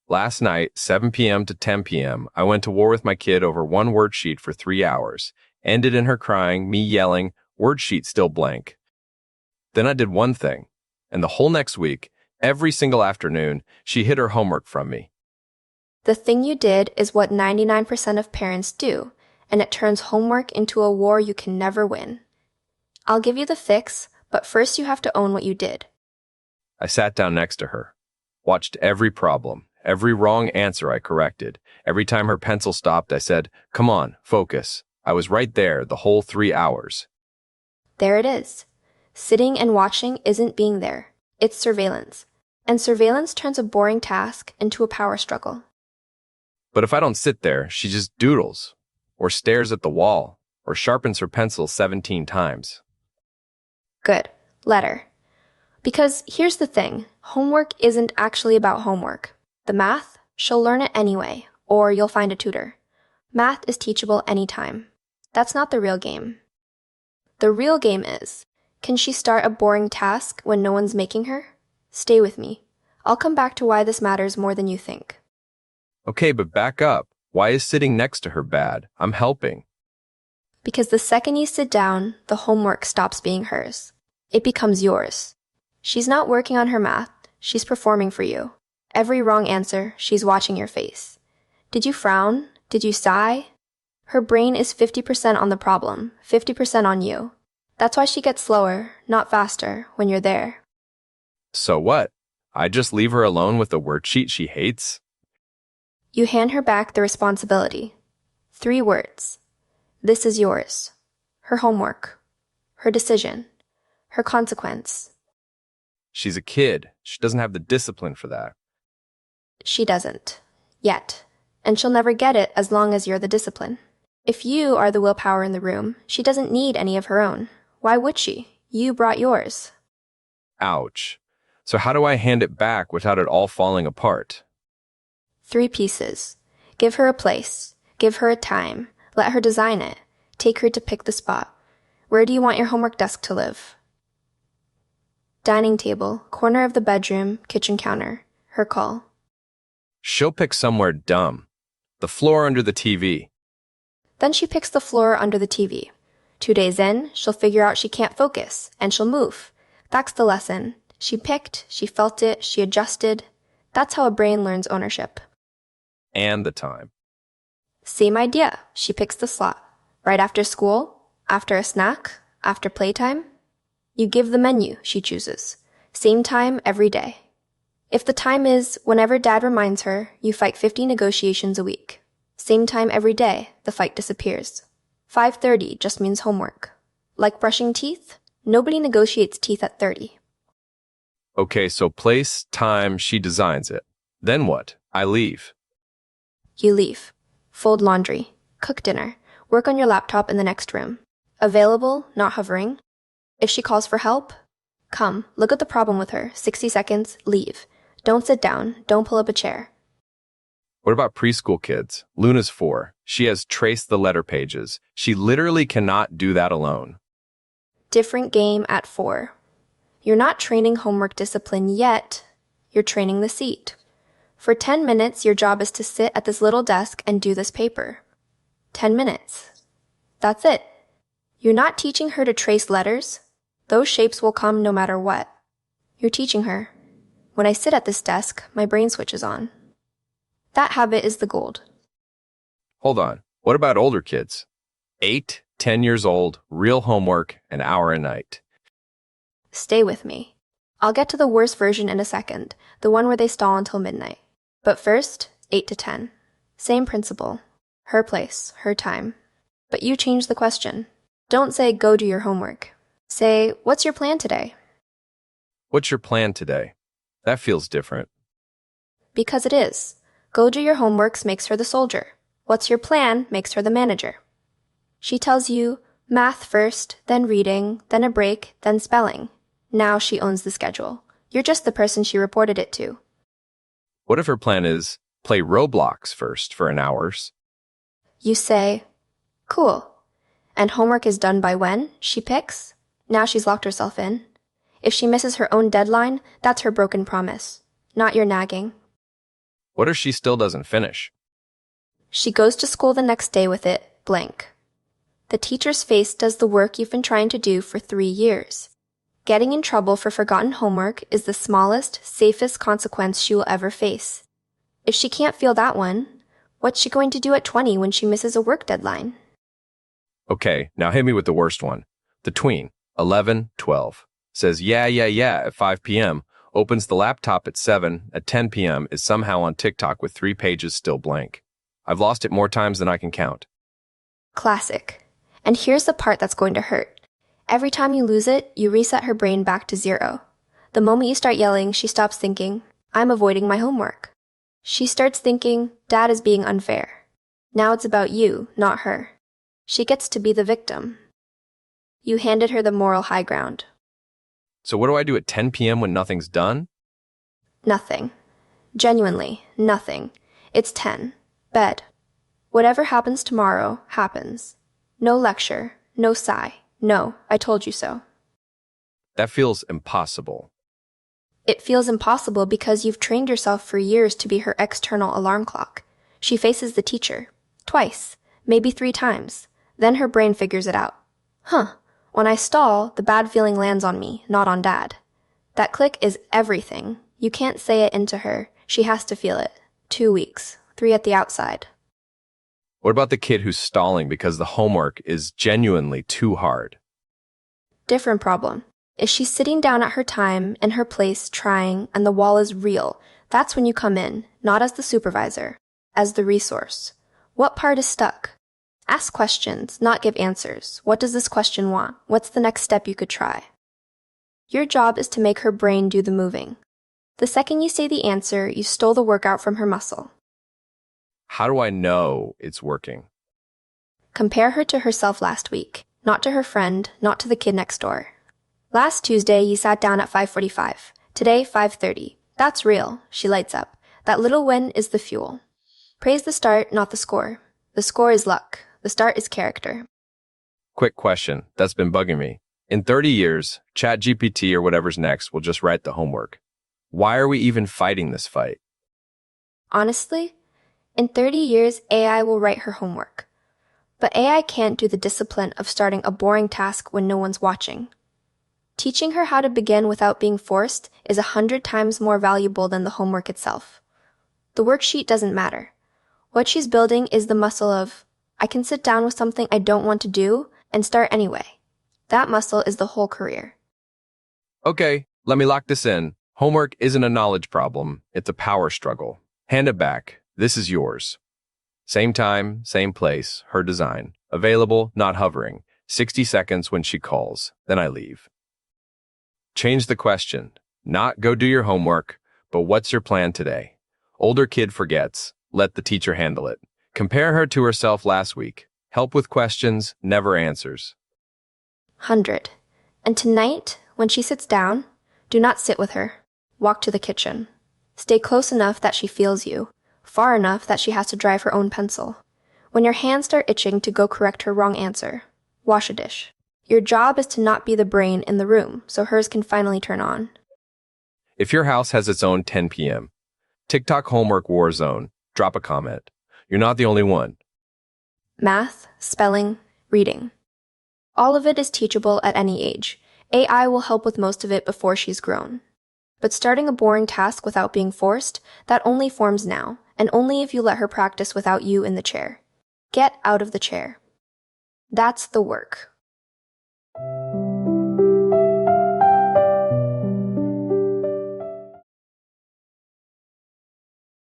Last night, 7 p.m. to 10 p.m., I went to war with my kid over one worksheet for 3 hours. Ended in her crying, me yelling, worksheet still blank. Then I did one thing, and the whole next week, every single afternoon, she hid her homework from me. The thing you did is what 99% of parents do, and it turns homework into a war you can never win. I'll give you the fix, but first you have to own what you did. I sat down next to her, watched every problem, every wrong answer I corrected. Every time her pencil stopped, I said, "Come on, focus." I was right there the whole 3 hours. There it is. Sitting and watching isn't being there. It's surveillance. And surveillance turns a boring task into a power struggle. But if I don't sit there, she just doodles, or stares at the wall, or sharpens her pencil 17 times. Good. Let her. Because here's the thing, homework isn't actually about homework. The math, she'll learn it anyway, or you'll find a tutor. Math is teachable anytime. That's not the real game. The real game is, can she start a boring task when no one's making her? Stay with me. I'll come back to why this matters more than you think. Okay, but back up. Why is sitting next to her bad? I'm helping. Because the second you sit down, the homework stops being hers. It becomes yours. She's not working on her math, she's performing for you. Every wrong answer, she's watching your face. Did you frown? Did you sigh? Her brain is 50% on the problem, 50% on you. That's why she gets slower, not faster, when you're there. So what? I just leave her alone with a worksheet she hates? You hand her back the responsibility. 3 words. This is yours. Her homework. Her decision. Her consequence. She's a kid. She doesn't have the discipline for that. She doesn't. Yet. And she'll never get it as long as you're the discipline. If you are the willpower in the room, she doesn't need any of her own. Why would she? You brought yours. Ouch. So how do I hand it back without it all falling apart? 3 pieces. Give her a place. Give her a time. Let her design it. Take her to pick the spot. Where do you want your homework desk to live? Dining table, corner of the bedroom, kitchen counter. Her call. She'll pick somewhere dumb. The floor under the TV. Then she picks the floor under the TV. 2 days in, she'll figure out she can't focus, and she'll move. That's the lesson. She picked, she felt it, she adjusted. That's how a brain learns ownership. And the time. Same idea. She picks the slot. Right after school, after a snack, after playtime. You give the menu, she chooses. Same time every day. If the time is whenever dad reminds her, you fight 50 negotiations a week. Same time every day, the fight disappears. 5:30 just means homework. Like brushing teeth, nobody negotiates teeth at 30. Okay, so place, time, she designs it. Then what? I leave. You leave. Fold laundry. Cook dinner. Work on your laptop in the next room. Available, not hovering. If she calls for help, come, look at the problem with her. 60 seconds, leave. Don't sit down. Don't pull up a chair. What about preschool kids? Luna's 4. She has traced the letter pages. She literally cannot do that alone. Different game at 4. You're not training homework discipline yet. You're training the seat. For 10 minutes, your job is to sit at this little desk and do this paper. 10 minutes. That's it. You're not teaching her to trace letters. Those shapes will come no matter what. You're teaching her. When I sit at this desk, my brain switches on. That habit is the gold. Hold on. What about older kids? 8, 10 years old, real homework, an hour a night. Stay with me. I'll get to the worst version in a second, the one where they stall until midnight. But first, 8 to 10. Same principle. Her place, her time. But you change the question. Don't say, go do your homework. Say, what's your plan today? What's your plan today? That feels different. Because it is. Go do your homeworks makes her the soldier. What's your plan makes her the manager. She tells you, math first, then reading, then a break, then spelling. Now she owns the schedule. You're just the person she reported it to. What if her plan is play Roblox first for an hour? You say, cool. And homework is done by when? She picks. Now she's locked herself in. If she misses her own deadline, that's her broken promise, not your nagging. What if she still doesn't finish? She goes to school the next day with it blank. The teacher's face does the work you've been trying to do for 3 years. Getting in trouble for forgotten homework is the smallest, safest consequence she will ever face. If she can't feel that one, what's she going to do at 20 when she misses a work deadline? Okay, now hit me with the worst one. The tween, 11, 12, says yeah at 5 p.m., opens the laptop at 7, at 10 p.m., is somehow on TikTok with 3 pages still blank. I've lost it more times than I can count. Classic. And here's the part that's going to hurt. Every time you lose it, you reset her brain back to 0. The moment you start yelling, she stops thinking, I'm avoiding my homework. She starts thinking, Dad is being unfair. Now it's about you, not her. She gets to be the victim. You handed her the moral high ground. So what do I do at 10 p.m. when nothing's done? Nothing. Genuinely, nothing. It's 10. Bed. Whatever happens tomorrow, happens. No lecture, no sigh. No, I told you so. That feels impossible. It feels impossible because you've trained yourself for years to be her external alarm clock. She faces the teacher. Twice. Maybe 3 times. Then her brain figures it out. When I stall, the bad feeling lands on me, not on Dad. That click is everything. You can't say it into her. She has to feel it. 2 weeks. 3 at the outside. What about the kid who's stalling because the homework is genuinely too hard? Different problem. If she's sitting down at her time, in her place, trying, and the wall is real, that's when you come in, not as the supervisor, as the resource. What part is stuck? Ask questions, not give answers. What does this question want? What's the next step you could try? Your job is to make her brain do the moving. The second you say the answer, you stole the workout from her muscle. How do I know it's working? Compare her to herself last week, not to her friend, not to the kid next door. Last Tuesday, you sat down at 5:45. Today, 5:30. That's real. She lights up. That little win is the fuel. Praise the start, not the score. The score is luck. The start is character. Quick question that's been bugging me. In 30 years, ChatGPT or whatever's next will just write the homework. Why are we even fighting this fight? Honestly, in 30 years, AI will write her homework. But AI can't do the discipline of starting a boring task when no one's watching. Teaching her how to begin without being forced is 100 times more valuable than the homework itself. The worksheet doesn't matter. What she's building is the muscle of, I can sit down with something I don't want to do and start anyway. That muscle is the whole career. Okay, let me lock this in. Homework isn't a knowledge problem. It's a power struggle. Hand it back. This is yours. Same time, same place, her design. Available, not hovering. 60 seconds when she calls. Then I leave. Change the question. Not go do your homework, but what's your plan today? Older kid forgets. Let the teacher handle it. Compare her to herself last week. Help with questions, never answers. 100. And tonight, when she sits down, do not sit with her. Walk to the kitchen. Stay close enough that she feels you, far enough that she has to drive her own pencil. When your hands start itching to go correct her wrong answer, wash a dish. Your job is to not be the brain in the room, so hers can finally turn on. If your house has its own 10 p.m. TikTok homework war zone, drop a comment. You're not the only one. Math, spelling, reading. All of it is teachable at any age. AI will help with most of it before she's grown. But starting a boring task without being forced, that only forms now, and only if you let her practice without you in the chair. Get out of the chair. That's the work.